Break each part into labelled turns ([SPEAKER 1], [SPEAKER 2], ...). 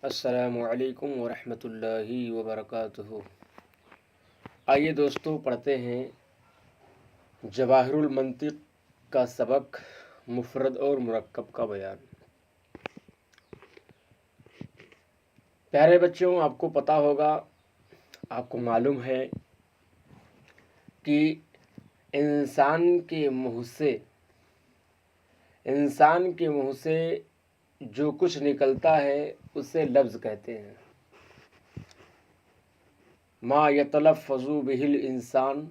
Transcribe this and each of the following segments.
[SPEAKER 1] السلام علیکم ورحمۃ اللہ وبرکاتہ۔ آئیے دوستو پڑھتے ہیں جواہر المنطق کا سبق مفرد اور مرکب کا بیان۔ پیارے بچوں، آپ کو پتہ ہوگا، آپ کو معلوم ہے کہ انسان کے منہ سے جو کچھ نکلتا ہے اسے لفظ کہتے ہیں۔ ما یتلفظ بہ الانسان،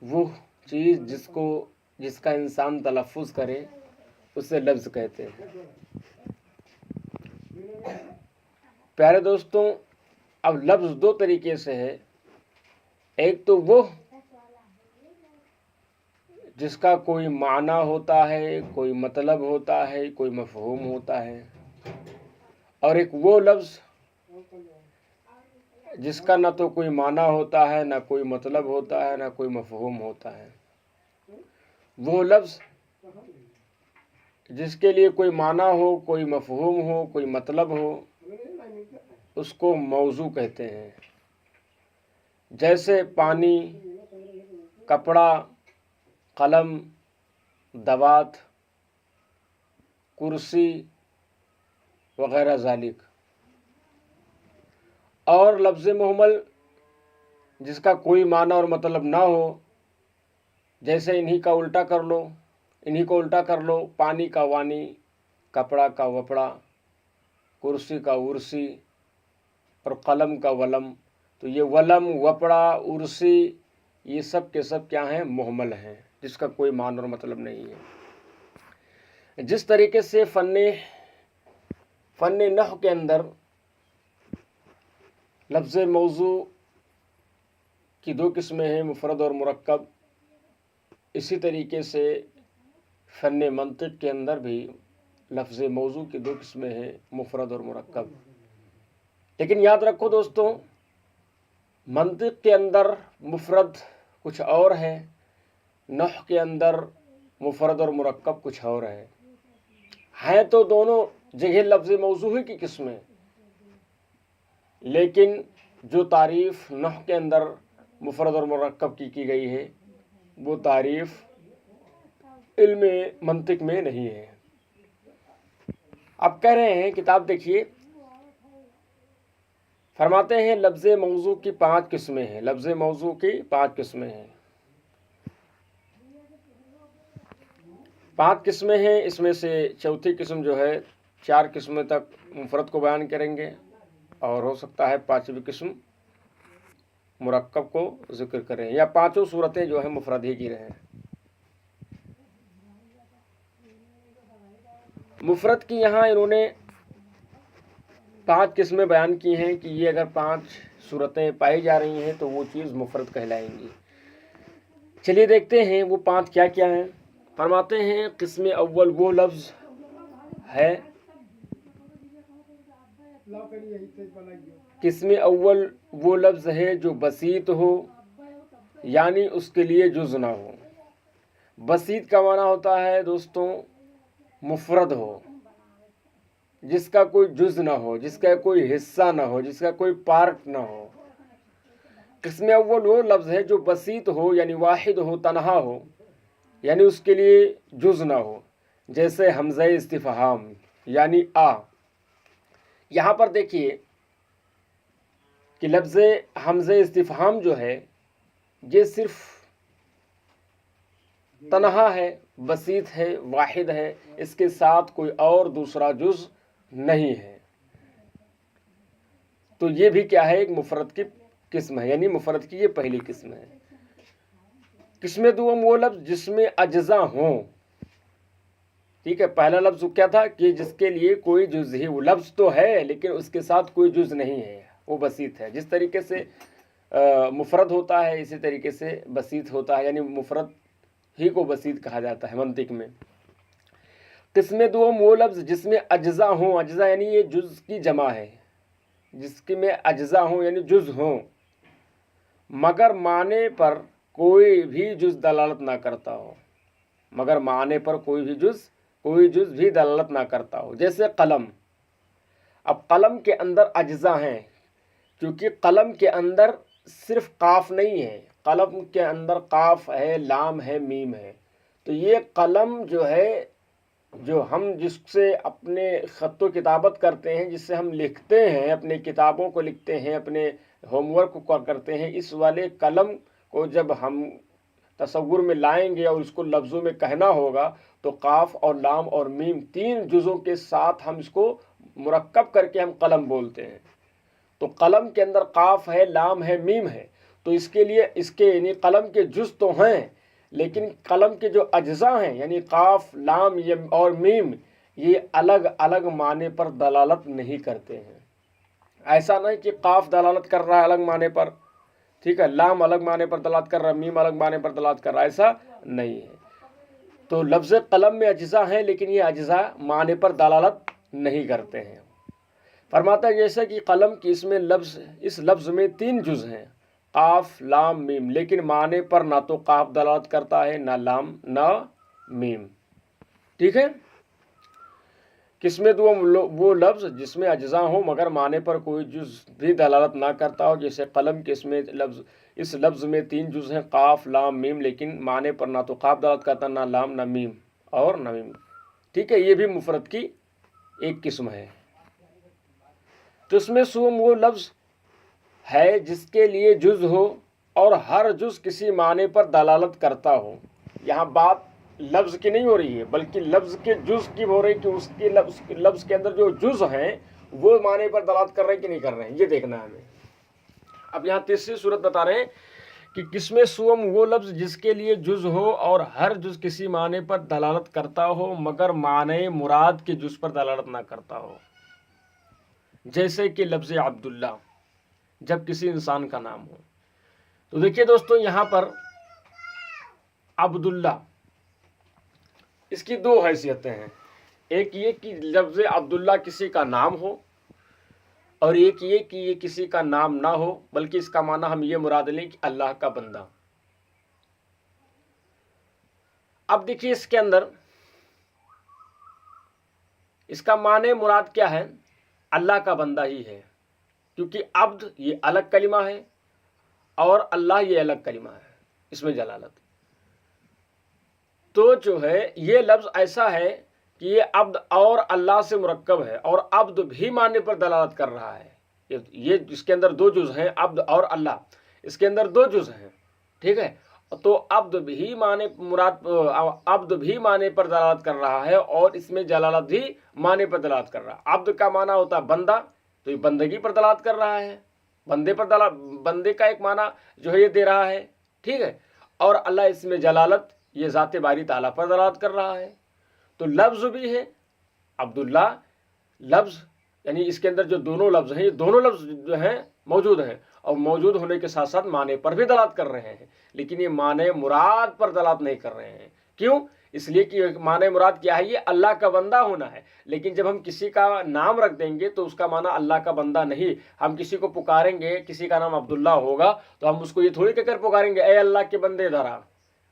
[SPEAKER 1] وہ چیز جس کا انسان تلفظ کرے اسے لفظ کہتے ہیں۔ پیارے دوستوں، اب لفظ دو طریقے سے ہے۔ ایک تو وہ جس کا کوئی معنی ہوتا ہے، کوئی مطلب ہوتا ہے، کوئی مفہوم ہوتا ہے، اور ایک وہ لفظ جس کا نہ تو کوئی معنی ہوتا ہے، نہ کوئی مطلب ہوتا ہے، نہ کوئی مفہوم ہوتا ہے۔ وہ لفظ جس کے لیے کوئی معنی ہو، کوئی مفہوم ہو، کوئی مطلب ہو، اس کو موضوع کہتے ہیں۔ جیسے پانی، کپڑا، قلم، دوات، کرسی وغیرہ ذالک۔ اور لفظ مہمل جس کا کوئی معنی اور مطلب نہ ہو، جیسے انہی کا الٹا کر لو، پانی کا وانی، کپڑا کا وپڑا، کرسی کا ارسی اور قلم کا ولم۔ تو یہ ولم، وپڑا، ارسی، یہ سب کے سب کیا ہیں؟ مہمل ہیں، جس کا کوئی معنی اور مطلب نہیں ہے۔ جس طریقے سے فن نحو کے اندر لفظ موضوع کی دو قسمیں ہیں، مفرد اور مرکب، اسی طریقے سے فن منطق کے اندر بھی لفظ موضوع کی دو قسمیں ہیں، مفرد اور مرکب۔ لیکن یاد رکھو دوستوں، منطق کے اندر مفرد کچھ اور ہے، نحو کے اندر مفرد اور مرکب کچھ اور ہے۔ ہیں تو دونوں جگہ لفظ موضوع کی قسمیں، لیکن جو تعریف نحو کے اندر مفرد اور مرکب کی گئی ہے، وہ تعریف علم منطق میں نہیں ہے۔ اب کہہ رہے ہیں، کتاب دیکھیے، فرماتے ہیں لفظ موضوع کی 5 قسمیں ہیں۔ لفظ موضوع کی 5 قسمیں ہیں۔ 5 قسمیں ہیں، اس میں سے چوتھی قسم جو ہے، 4 قسمیں تک مفرد کو بیان کریں گے، اور ہو سکتا ہے 5ویں قسم مرکب کو ذکر کریں، یا 5 صورتیں جو ہیں مفرد ہی کی رہیں۔ مفرد کی یہاں انہوں نے 5 قسمیں بیان کی ہیں کہ یہ اگر 5 صورتیں پائی جا رہی ہیں تو وہ چیز مفرد کہلائیں گی۔ چلیے دیکھتے ہیں وہ 5 کیا کیا ہیں۔ فرماتے ہیں قسم اول وہ لفظ ہے، قسم اول وہ لفظ ہے جو بسیط ہو، یعنی اس کے لیے جز نہ ہو۔ بسیط کا معنی ہوتا ہے دوستوں مفرد ہو، جس کا کوئی جز نہ ہو، جس کا کوئی حصہ نہ ہو، جس کا کوئی پارٹ نہ ہو۔ قسم اول وہ لفظ ہے جو بسیط ہو، یعنی واحد ہو، تنہا ہو، یعنی اس کے لیے جز نہ ہو۔ جیسے حمزہ استفہام، یعنی آ۔ یہاں پر دیکھیے کہ لفظ حمزہ استفہام جو ہے، یہ صرف تنہا ہے، بسیط ہے، واحد ہے، اس کے ساتھ کوئی اور دوسرا جز نہیں ہے۔ تو یہ بھی کیا ہے؟ ایک مفرد کی قسم ہے، یعنی مفرد کی یہ پہلی قسم ہے۔ قسم دوم وہ لفظ جس میں اجزا ہوں۔ ٹھیک ہے، پہلا لفظ کیا تھا کہ جس کے لیے کوئی جز ہی، وہ لفظ تو ہے لیکن اس کے ساتھ کوئی جز نہیں ہے، وہ بسیط ہے۔ جس طریقے سے مفرد ہوتا ہے، اسی طریقے سے بسیط ہوتا ہے، یعنی مفرد ہی کو بسیط کہا جاتا ہے منطق میں۔ قسم دوم وہ لفظ جس میں اجزا ہوں، اجزا یعنی یہ جز کی جمع ہے، جس کے میں اجزا ہوں یعنی جز ہوں، مگر معنی پر کوئی بھی جز دلالت نہ کرتا ہو، مگر معنی پر کوئی بھی جز کوئی جز بھی دلالت نہ کرتا ہو. جیسے قلم. اب قلم کے اندر اجزاء ہیں، کیونکہ قلم کے اندر صرف قاف نہیں ہے، قلم کے اندر قاف ہے، لام ہے، میم ہے. تو یہ قلم جو ہے، جو ہم جس سے اپنے خط و کتابت کرتے ہیں، جس سے ہم لکھتے ہیں، اپنے کتابوں کو لکھتے ہیں، اپنے ہوم ورک کو کرتے ہیں، اس والے قلم کو جب ہم تصور میں لائیں گے اور اس کو لفظوں میں کہنا ہوگا تو قاف اور لام اور میم 3 جزوں کے ساتھ ہم اس کو مرکب کر کے ہم قلم بولتے ہیں. تو قلم کے اندر قاف ہے، لام ہے، میم ہے. تو اس کے لیے یعنی قلم کے جز تو ہیں، لیکن قلم کے جو اجزاء ہیں یعنی قاف، لام اور میم، یہ الگ الگ معنی پر دلالت نہیں کرتے ہیں. ایسا نہیں کہ قاف دلالت کر رہا ہے الگ معنی پر، ٹھیک ہے، لام الگ معنی پر دلالت کر رہا ہے، میم الگ معنی پر دلالت کر رہا ہے، ایسا نہیں ہے. تو لفظ قلم میں اجزاء ہیں، لیکن یہ اجزاء معنی پر دلالت نہیں کرتے ہیں. فرماتا ہے جیسا کہ قلم کی اس لفظ میں 3 جز ہیں، قاف، لام، میم، لیکن معنی پر نہ تو قاف دلالت کرتا ہے، نہ لام، نہ میم. ٹھیک ہے. قسم دوم وہ لفظ جس میں اجزاء ہوں مگر معنی پر کوئی جز بھی دلالت نہ کرتا ہو. جیسے قلم کے اس لفظ میں 3 جز ہیں، قاف، لام، میم، لیکن معنی پر نہ تو قاف دلالت کرتا، نہ لام، نہ میم اور نہ میم. ٹھیک ہے. یہ بھی مفرد کی ایک قسم ہے. تو اس میں سوم وہ لفظ ہے جس کے لیے جز ہو اور ہر جز کسی معنی پر دلالت کرتا ہو. یہاں بات لفظ کی نہیں ہو رہی ہے، بلکہ لفظ کے جز کی ہو رہی، کہ اس کے لفظ کے اندر جو جز ہیں وہ معنی پر دلالت کر رہے ہیں کہ نہیں کر رہے ہیں، یہ دیکھنا ہے ہمیں. اب یہاں تیسری صورت بتا رہے ہیں کہ قسم سوم وہ لفظ جس کے لیے جز ہو اور ہر جز کسی معنی پر دلالت کرتا ہو مگر معنی مراد کے جز پر دلالت نہ کرتا ہو. جیسے کہ لفظ عبداللہ جب کسی انسان کا نام ہو. تو دیکھیے دوستو، یہاں پر عبداللہ، اس کی 2 حیثیتیں ہیں. ایک یہ کہ لفظ عبداللہ کسی کا نام ہو، اور ایک یہ کہ یہ کسی کا نام نہ ہو، بلکہ اس کا معنی ہم یہ مراد لیں کہ اللہ کا بندہ. اب دیکھیے اس کے اندر اس کا معنی مراد کیا ہے؟ اللہ کا بندہ ہی ہے، کیونکہ عبد یہ الگ کلمہ ہے اور اللہ یہ الگ کلمہ ہے، اس میں جلالت. تو جو ہے یہ لفظ ایسا ہے کہ یہ عبد اور اللہ سے مرکب ہے، اور عبد بھی معنی پر دلالت کر رہا ہے. یہ اس کے اندر 2 جز ہیں، عبد اور اللہ، اس کے اندر 2 جز ہیں. ٹھیک ہے. تو عبد بھی معنی پر دلالت کر رہا ہے، اور اس میں جلالت بھی معنی پر دلالت کر رہا ہے. عبد کا معنی ہوتا ہے بندہ، تو یہ بندگی پر دلالت کر رہا ہے، بندے کا ایک معنی جو ہے یہ دے رہا ہے. ٹھیک ہے. اور اللہ اس میں جلالت یہ ذات باری تعالیٰ پر دلالت کر رہا ہے. تو لفظ بھی ہے عبداللہ، لفظ یعنی اس کے اندر جو دونوں لفظ ہیں، یہ دونوں لفظ جو ہیں موجود ہیں، اور موجود ہونے کے ساتھ ساتھ معنی پر بھی دلالت کر رہے ہیں، لیکن یہ معنی مراد پر دلالت نہیں کر رہے ہیں. کیوں؟ اس لیے کہ معنی مراد کیا ہے؟ یہ اللہ کا بندہ ہونا ہے. لیکن جب ہم کسی کا نام رکھ دیں گے تو اس کا معنی اللہ کا بندہ نہیں. ہم کسی کو پکاریں گے، کسی کا نام عبداللہ ہوگا تو ہم اس کو یہ تھوڑی کہہ کر پکاریں گے اے اللہ کے بندے ادھر آ،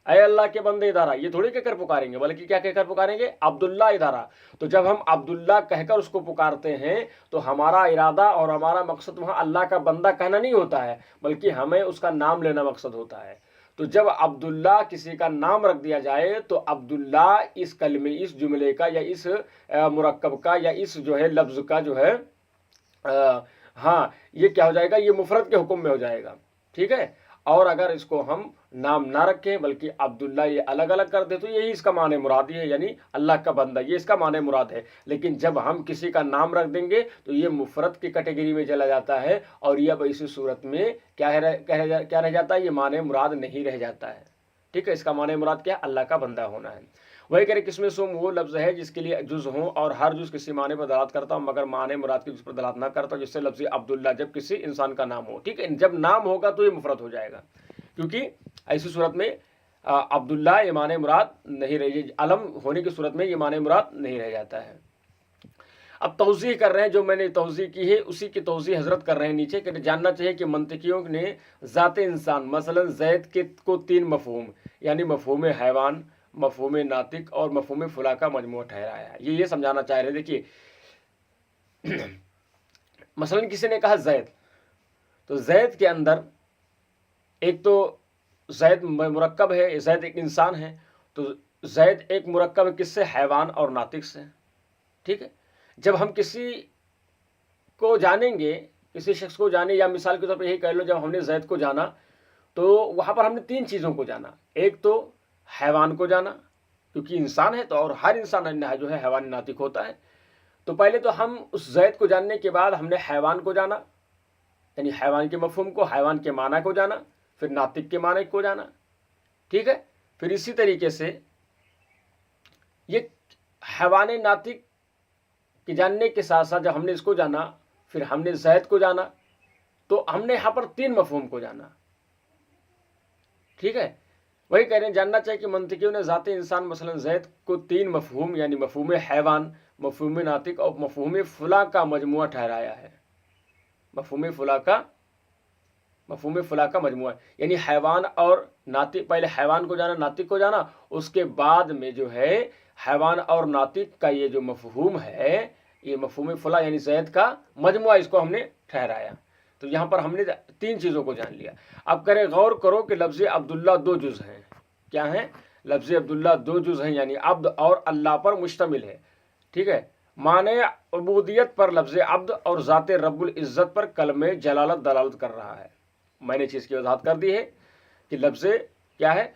[SPEAKER 1] اے اللہ کے بندے ادھر آ، یہ تھوڑی کہہ کر پکاریں گے، بلکہ کیا کہہ کر پکاریں گے؟ عبداللہ ادھر آ. تو جب ہم عبداللہ کہہ کر اس کو پکارتے ہیں تو ہمارا ارادہ اور ہمارا مقصد وہاں اللہ کا بندہ کہنا نہیں ہوتا ہے، بلکہ ہمیں اس کا نام لینا مقصد ہوتا ہے. تو جب عبداللہ کسی کا نام رکھ دیا جائے تو عبداللہ اس کلمے، اس جملے کا یا اس مرکب کا یا اس جو ہے لفظ کا جو ہے یہ کیا ہو جائے گا؟ یہ مفرد کے حکم میں ہو جائے گا. ٹھیک ہے. اور اگر اس کو ہم نام نہ رکھیں بلکہ عبداللہ یہ الگ الگ کر دے تو یہی اس کا معنی مراد ہے، یعنی اللہ کا بندہ، یہ اس کا معنی مراد ہے. لیکن جب ہم کسی کا نام رکھ دیں گے تو یہ مفرد کی کیٹیگری میں چلا جاتا ہے، اور یہ اب اسی صورت میں کیا رہ جاتا ہے؟ یہ معنی مراد نہیں رہ جاتا ہے. ٹھیک ہے. اس کا معنی مراد کیا ہے؟ اللہ کا بندہ ہونا ہے. وہی کہہ رہے قسم سوم وہ لفظ ہے جس کے لیے جز ہوں اور ہر جز کسی معنی پر دلالت کرتا ہوں مگر معنی مراد کی جس پر دلالت نہ کرتا ہوں. جس سے لفظ عبداللہ جب کسی انسان کا نام ہو. ٹھیک ہے. جب نام ہوگا تو یہ مفرد ہو جائے گا، کیونکہ ایسی صورت میں عبداللہ یہ معنی مراد نہیں رہے، علم ہونے کی صورت میں یہ معنی مراد نہیں رہ جاتا ہے. اب توضیح کر رہے ہیں، جو میں نے توضیح کی ہے اسی کی توضیح حضرت کر رہے ہیں نیچے، کہ جاننا چاہیے کہ منطقیوں نے ذات انسان مثلا زید کو 3 مفہوم، یعنی مفہوم حیوان، मफहूम नातिक और मफहूम फुला का मजमूआ ठहराया है। ये समझाना चाह रहे। देखिए मसलन किसी ने कहा जैद, तो जैद के अंदर एक तो जैद मुरक्कब है, जैद एक इंसान है, तो जैद एक मुरक्कब है किससे? हैवान और नातिक से। ठीक है, जब हम किसी को जानेंगे, किसी शख्स को जाने, या मिसाल के तौर पर यही कह लो जब हमने जैद को जाना तो वहाँ पर हमने 3 चीज़ों को जाना। एक तो हैवान को जाना, क्योंकि इंसान है तो, और हर इंसान जो है हैवान नातिक होता है। तो पहले तो हम उस जैद को जानने के बाद हमने हैवान को जाना, यानी हैवान के मफहूम को, हैवान के माना को जाना, फिर नातिक के माने को जाना। ठीक है, फिर इसी तरीके से ये हैवान नातिक के जानने के साथ साथ जब हमने इसको जाना, फिर हमने जैद को जाना, तो हमने यहाँ पर 3 मफहूम को जाना। ठीक है, वही कह रहे हैं, जानना चाहिए कि मंतिकियों ने ज़ाते इंसान मसलन जैद को 3 मफहूम यानी मफहूम हैवान, मफहूम नातिक और मफहूम फुला का मजमुआ ठहराया है। मफहूम फुला का मजमुआ यानी हैवान और नातिक, पहले हैवान को जाना, नातिक को जाना, उसके बाद में जो है हैवान और नातिक का ये जो मफहूम है, ये मफहूम फुला यानी जैद का मजमुआ, इसको हमने ठहराया। तो यहाँ पर हमने 3 चीज़ों को जान लिया। अब करें, गौर करो कि लफ्ज़ अब्दुल्ला 2 जुज़ हैं। क्या हैं? लफ्ज़ अब्दुल्ला 2 जुज़ हैं, यानी अब्द और अल्लाह पर मुश्तमिल है। ठीक है, माने उबूदियत पर लफ्ज़ अब्द और ज़ाते रब्बुल इज़्ज़त पर कलमे जलालत दलालत कर रहा है। मैंने चीज़ की वजाहत कर दी है कि लफ्ज़ क्या है,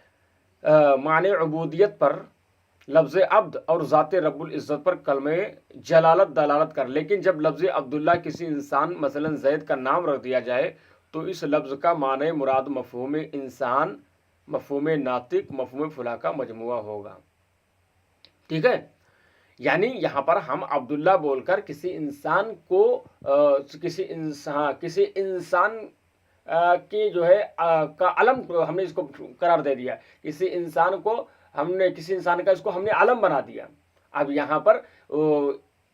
[SPEAKER 1] माने उबूदियत पर लफ्ज़ अब्द और ज़ाते रब्बुल इज़्ज़त पर कलमे जलालत दलालत कर। लेकिन जब लफ्ज़ अब्दुल्ला किसी इंसान मसलन जैद का नाम रख दिया जाए तो इस लफ्ज़ का माने मुराद मफहूम इंसान, मफहूम नातिक, मफहूम फुला का मजमुआ होगा। ठीक है, यानी यहाँ पर हम अब्दुल्ला बोलकर किसी इंसान को किसी इंसान की जो है का अलम हमने इसको करार दे दिया। किसी इंसान को हमने, किसी इंसान का इसको हमने आलम बना दिया। अब यहाँ पर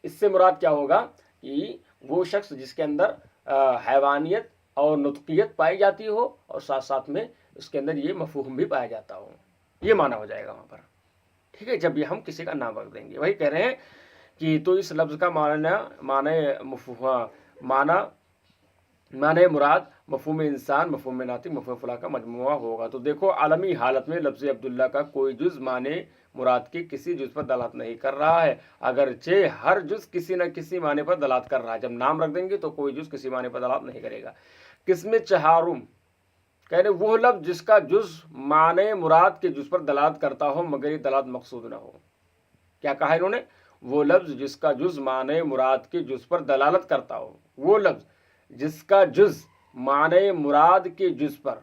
[SPEAKER 1] इससे मुराद क्या होगा कि वो शख्स जिसके अंदर हैवानियत और नुतकियत पाई जाती हो और साथ साथ में उसके अंदर ये मफहूम भी पाया जाता हो, ये माना हो जाएगा वहाँ पर। ठीक है, जब ये हम किसी का नाम रख देंगे। वही कह रहे हैं कि तो इस लफ्ज़ का माने मुराद मफहूम इंसान, मफहूम नातिक, मफहूम फुला का मजमुआ होगा। तो देखो, आलमी हालत में लफ्ज़ अब्दुल्ला का कोई जुज़ माने मुराद के किसी जुज़ पर दलालत नहीं कर रहा है, अगरचे हर जुज़ किसी न किसी माने पर दलालत कर रहा है। जब नाम रख देंगे तो कोई जुज़ किसी माने पर दलालत नहीं करेगा। किस्म चहारुम कह रहे वो लफ्ज़ जिसका जुज़ माने मुराद के जुज़ पर दलालत करता हो मगर ये दलालत मकसूद ना हो। क्या कहा इन्होंने? वो लफ्ज़ जिसका जुज़ माने मुराद के जुज़ पर दलालत करता हो, वो लफ्ज़ जिसका जुज़ माने मुराद के जुज़ पर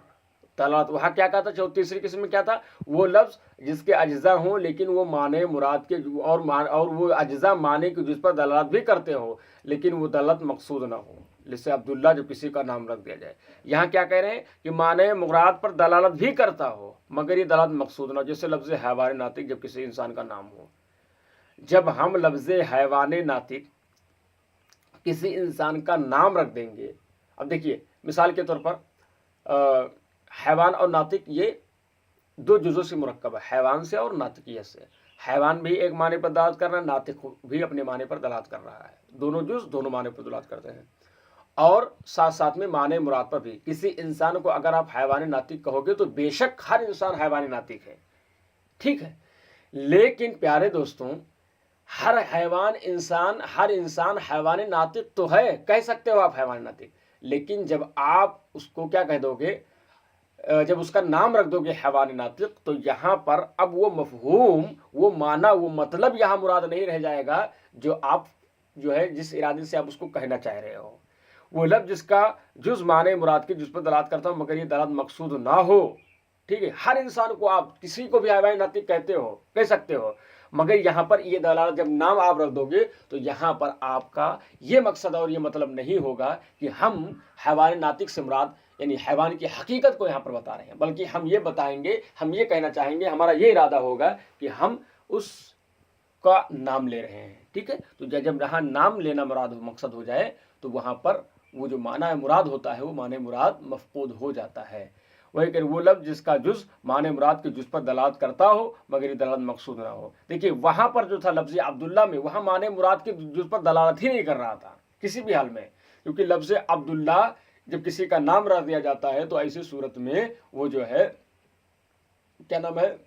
[SPEAKER 1] दलालत। वहाँ क्या कहा था? तीसरी किस्म में क्या था? वो लफ्ज़ जिसके अज्जा हों लेकिन वो माने मुराद के और वो अज्जा माने के जुज़ पर दलालत भी करते हो लेकिन वो दलालत मकसूद ना हो। जैसे अब्दुल्ला जब किसी का नाम रख दिया जाए, यहाँ क्या कह रहे हैं कि माने मुराद पर दलालत भी करता हो मगर ये दलालत मकसूद ना हो। जैसे लफ्ज़ हैवान नातिक जब किसी इंसान का नाम हो, जब हम लफ्ज़ हैवान नातिक किसी इंसान का नाम रख देंगे, अब देखिए मिसाल के तौर पर हैवान और नातिक ये 2 जुज़ों से मुरक्कब है, हैवान से और नातिकियत से। हैवान भी एक माने पर दलालत कर रहा है, नातिक भी अपने माने पर दलालत कर रहा है। दोनों जुज़ दोनों माने पर दलालत करते हैं और साथ साथ में माने मुराद पर भी। किसी इंसान को अगर आप हैवान नातिक कहोगे तो बेशक हर इंसान हैवान नातिक है, ठीक है, लेकिन प्यारे दोस्तों हर इंसान हैवान नातिक तो है, कह सकते हो आप हैवान नातिक, लेकिन जब आप उसको क्या कह दोगे, जब उसका नाम रख दोगे हैवान नातिक, तो यहाँ पर अब वो मफहूम, वो माना, वो मतलब यहाँ मुराद नहीं रह जाएगा जो आप जो है जिस इरादे से आप उसको कहना चाह रहे हो। वो लफ्ज़ जिसका जुज़ माने मुराद के जुज़ पर दलालत करता हो मगर ये दलालत मकसूद ना हो। ठीक है, हर इंसान को आप किसी को भी हैवान नातिक कहते हो, कह सकते हो, मगर यहाँ पर ये दलालत जब नाम आप रख दोगे तो यहाँ पर आपका ये मकसद और ये मतलब नहीं होगा कि हम हैवान नातिक से मुराद यानी हैवान की हकीकत को यहाँ पर बता रहे हैं, बल्कि हम ये बताएंगे, हम ये कहना चाहेंगे, हमारा ये इरादा होगा कि हम उसका नाम ले रहे हैं। ठीक है, तो जब यहाँ नाम लेना मुराद मकसद हो जाए तो वहाँ पर वो जो माना है मुराद होता है वो माने मुराद मफकूद हो जाता है। वही कह वो लफ्ज़ जिसका जुज़ माने मुराद के जुज़ पर दलालत करता हो मगर ये दलालत मकसूद ना हो। देखिए वहाँ पर जो था लफ्ज़ अब्दुल्ला में, वहाँ माने मुराद के जुज़ पर दलालत ही नहीं कर रहा था किसी भी हाल में, क्योंकि लफ्ज़ अब्दुल्ला जब किसी का नाम रख दिया जाता है तो ऐसी सूरत में वो जो है क्या नाम है,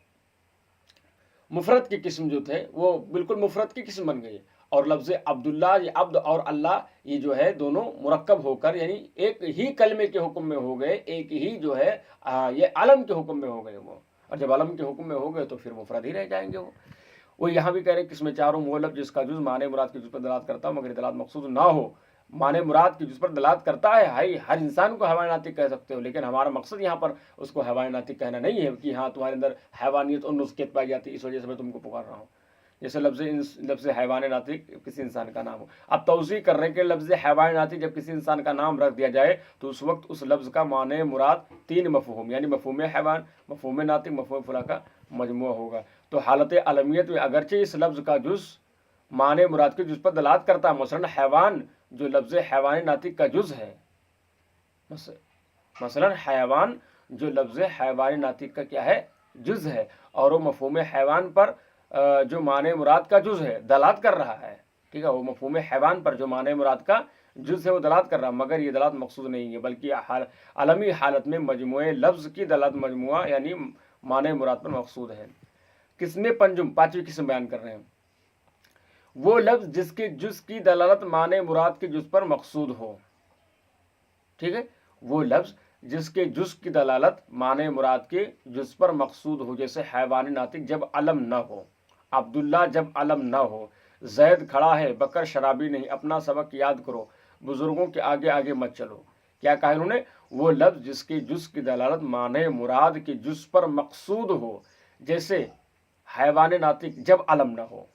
[SPEAKER 1] मुफरत की किस्म जो थे वो बिल्कुल मुफरत की किस्म बन गई। और लफ्ज़ अब्दुल्ला, ये अब्द और अल्लाह, ये जो है दोनों मुरक्कब होकर यानी एक ही कलमे के हुक्म में हो गए, एक ही जो है ये अलम के हुक्म में हो गए वो। और जब अलम के हुक्म में हो गए तो फिर मुफरद ही रह जाएंगे वो यहाँ भी कह रहे हैं किस्म चारों वो लफ्ज़ जिसका जुज़ माने मुराद के जुज़ पर दलालत करता हो मगर दलालत मकसूद ना हो। माने मुराद की जुज़ पर दलालत करता है, हर इंसान को हैवान नातिक कह सकते हो, लेकिन हमारा मकसद यहाँ पर उसको हैवान नातिक कहना नहीं है कि हाँ तुम्हारे अंदर हैवानियत और नुस्खियत पाई जाती है इस वजह से मैं तुमको पुकार रहा हूँ। जैसे लफ्ज़ हैवान नातिक किसी इंसान का नाम हो। अब तौज़ीह कर रहे हैं कि लफ्ज़ हैवान नातिक जब किसी इंसान का नाम रख दिया जाए तो उस वक्त उस लफ्ज़ का माने मुराद 3 मफ़हूम यानी मफ़हूम हैवान, मफ़हूम नातिक, मफ़हूम फला का मजमूआ होगा। तो हालत अलमियत में अगरचे इस लफ्ज़ का जुज़ माने मुराद के जुज़ पर दलालत करता है, मसलन हैवान जो लफ्ज़ हैवान नातिक का जुज़ है, मसलन हैवान जो लफ्ज़ हैवान नातिक का क्या है, जुज़ है, और वो मफ़हूम हैवान पर जो माने मुराद का जुज़ है दलालत कर रहा है। ठीक है, वो मफ़हूम हैवान पर जो माने मुराद का जुज़ है वो दलालत कर रहा है, मगर ये दलालत मकसूद नहीं है, बल्कि अलमी हालत में मजमूए लफ्ज़ की दलालत मजमूआ यानी माने मुराद पर मकसूद है। किस्म पंजुम, 5वीं किस्म बयान कर रहे हैं, वो लफ्ज़ जिसके जुज़ की दलालत माने मुराद के जुज़ पर मकसूद हो। ठीक है, वो लफ्ज़ जिसके जुज़ की दलालत माने मुराद के जुज़ पर मकसूद हो, जैसे हैवान नातिक जब अलम न हो, अब्दुल्ला जब अलम न हो, जैद खड़ा है, बकर शराबी नहीं, अपना सबक याद करो, बुजुर्गों के आगे आगे मत चलो। क्या कहा इन्होंने, वो लफ्ज़ जिसके जुज़ की दलालत माने मुराद के जुज़ पर मकसूद हो, जैसे हैवान नातिक जब अलम न हो।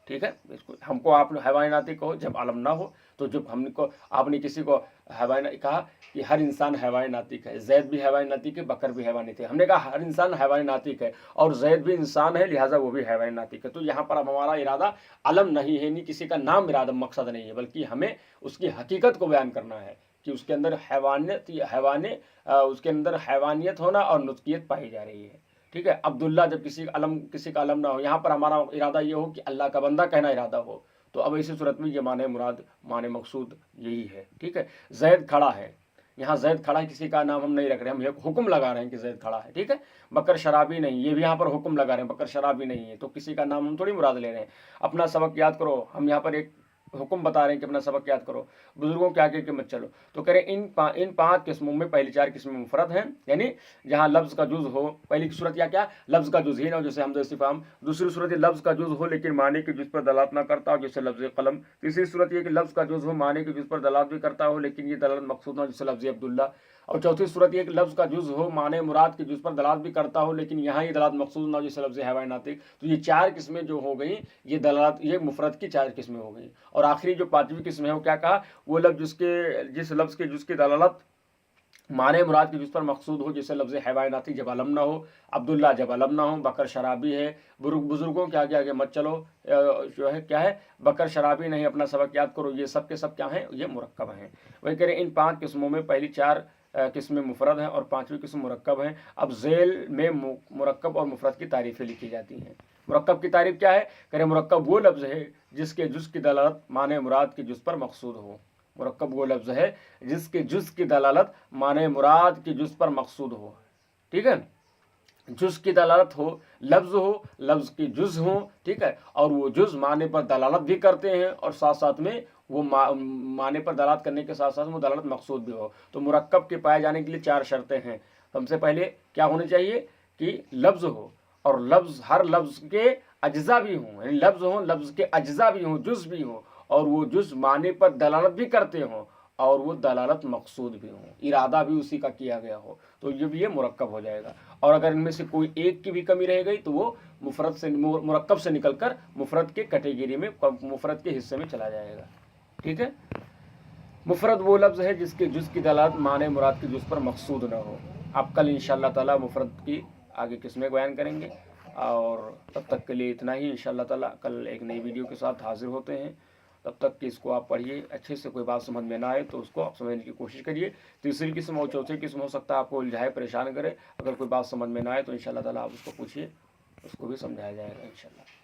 [SPEAKER 1] ठीक है, इसको हमको आपने हैवान नातिक कहो जब अलम ना हो, तो जब हमको आपने किसी को हैवान कहा कि हर इंसान हैवान नातिक है, जैद भी हैवान नातिक है, बकर भी हैवान नातिक है, हमने कहा हर इंसान हैवान नातिक है और जैद भी इंसान है, लिहाजा वो भी हैवान नातिक है। तो यहाँ पर अब हमारा इरादा अलम नहीं है, नहीं किसी का नाम इरादा मकसद नहीं है, बल्कि हमें उसकी हकीकत को बयान करना है कि उसके अंदर उसके अंदर हैवानियत होना और नुस्खियत पाई जा रही है। ठीक है, अब्दुल्ला जब किसी का अलम ना हो, यहाँ पर हमारा इरादा ये हो कि अल्लाह का बंदा कहना इरादा हो, तो अब ऐसी सूरत में ये माने मुराद माने मकसूद यही है। ठीक है, जैद खड़ा है, यहाँ जैद खड़ा है, किसी का नाम हम नहीं रख रहे, हम एक हुक्म लगा रहे हैं कि जैद खड़ा है। ठीक है, बकर शराबी नहीं, ये भी यहाँ पर हुक्म लगा रहे हैं, बकर शराबी नहीं है, तो किसी का नाम हम थोड़ी मुराद ले रहे हैं। अपना सबक याद करो, हम यहाँ पर एक हुक्म बता रहे हैं कि अपना सबक याद करो, बुजुर्गों के आगे के मत चलो। तो कह रहे इन 5 किस्मों में पहली 4 किस्में मुफरद हैं, यानी जहाँ लफ्ज़ का जुज़ हो, पहली की सूरत या क्या, लफ्ज़ का जुज़ ही ना हो जैसे हमज़ा इस्तिफ़हाम, दूसरी सूरत ये लफ्ज़ का जुज़ हो लेकिन माने के जुज़ पर दलालत ना करता हो जैसे लफ्ज़ कलम, तीसरी सूरत ये कि लफ्ज़ का जुज़ हो माने के जुज़ पर दलालत भी करता हो लेकिन ये दलालत मकसूद ना हो जैसे लफ्ज़ अब्दुल्ला, और चौथी सूरत ये कि लफ्ज़ का जुज़ हो माने मुराद के जुज़ पर दलालत भी करता हो लेकिन यहाँ ये दलालत मकसूद ना हो जैसे लफ्ज़ हैवान नातिक। तो ये 4 किस्में जो हो गई, ये दलालत ये मुफरद की 4 किस्में हो गई। और आखिरी जो 5वीं किस्म है वो क्या कहा, वो लफ्ज़ जिस लफ्ज़ के जुज़ की दलालत माने मुराद के जुज़ पर मकसूद हो, जैसे लफ्ज़ हैवान नातिक जब अलम ना हो, अब्दुल्ला जब अलम ना हो, बकर शराबी है, बुजुर्गों के आगे आगे मत चलो, जो है क्या है, बकर शराबी नहीं, अपना सबक याद करो, ये सब के सब क्या हैं, ये मुरक्कब हैं। वही कह रहे इन 5 किस्मों में पहली 4 किस्में मुफरद हैं और 5वीं किस्म मुरक्कब हैं। अब झेल में मुरक्कब और मुफरद की तारीफ़ें लिखी जाती हैं। मुरक्कब की तारीफ़ क्या है, कह रहे मुरक्कब वो लफ्ज़ है जिसके जुज़ की दलालत माने मुराद के जुज़ पर मकसूद हो। मुरक्कब वो लफ्ज़ है जिसके जुज़ की दलालत माने मुराद के जुज़ पर मकसूद हो। ठीक है, जुज़ की दलालत हो, लफ्ज़ की जुज़ हो। ठीक है, और वो जुज़ माने पर दलालत भी करते हैं और साथ साथ में वो माने पर दलालत करने के साथ साथ वो दलालत मकसूद भी हो। तो मुरक्कब के पाए जाने के लिए 4 शर्तें हैं। सबसे पहले क्या होनी चाहिए कि लफ्ज़ हो और हर लफ्ज़ के अज्जा भी हों, यानी लफ्ज़ के अज्जा भी हों, जुज़ भी हों, और वो जुज़ माने पर दलालत भी करते हों और वो दलालत मकसूद भी हो, इरादा भी उसी का किया गया हो, तो ये मुरक्कब हो जाएगा। और अगर इनमें से कोई एक की भी कमी रह गई तो वो मुरक्कब से निकलकर मुफरद के कैटेगरी में, मुफरद के हिस्से में चला जाएगा। ठीक है, मुफरद वो लफ्ज़ है जिसके जुज़ की दलालत माने मुराद के जुज़ पर मकसूद ना हो। आप कल इंशाअल्लाह ताला मुफरद की आगे किस्में बयान करेंगे, और तब तक के लिए इतना ही। इंशाअल्लाह ताला कल एक नई वीडियो के साथ हाजिर होते हैं। तब तक कि इसको आप पढ़िए अच्छे से। कोई बात समझ में ना आए तो उसको आप समझने की कोशिश करिए। तीसरी किस्म और चौथी किस्म हो सकता है आपको उलझाए, परेशान करे। अगर कोई बात समझ में ना आए तो इंशाअल्लाह ताला आप उसको पूछिए, उसको भी समझाया जाएगा इंशाअल्लाह।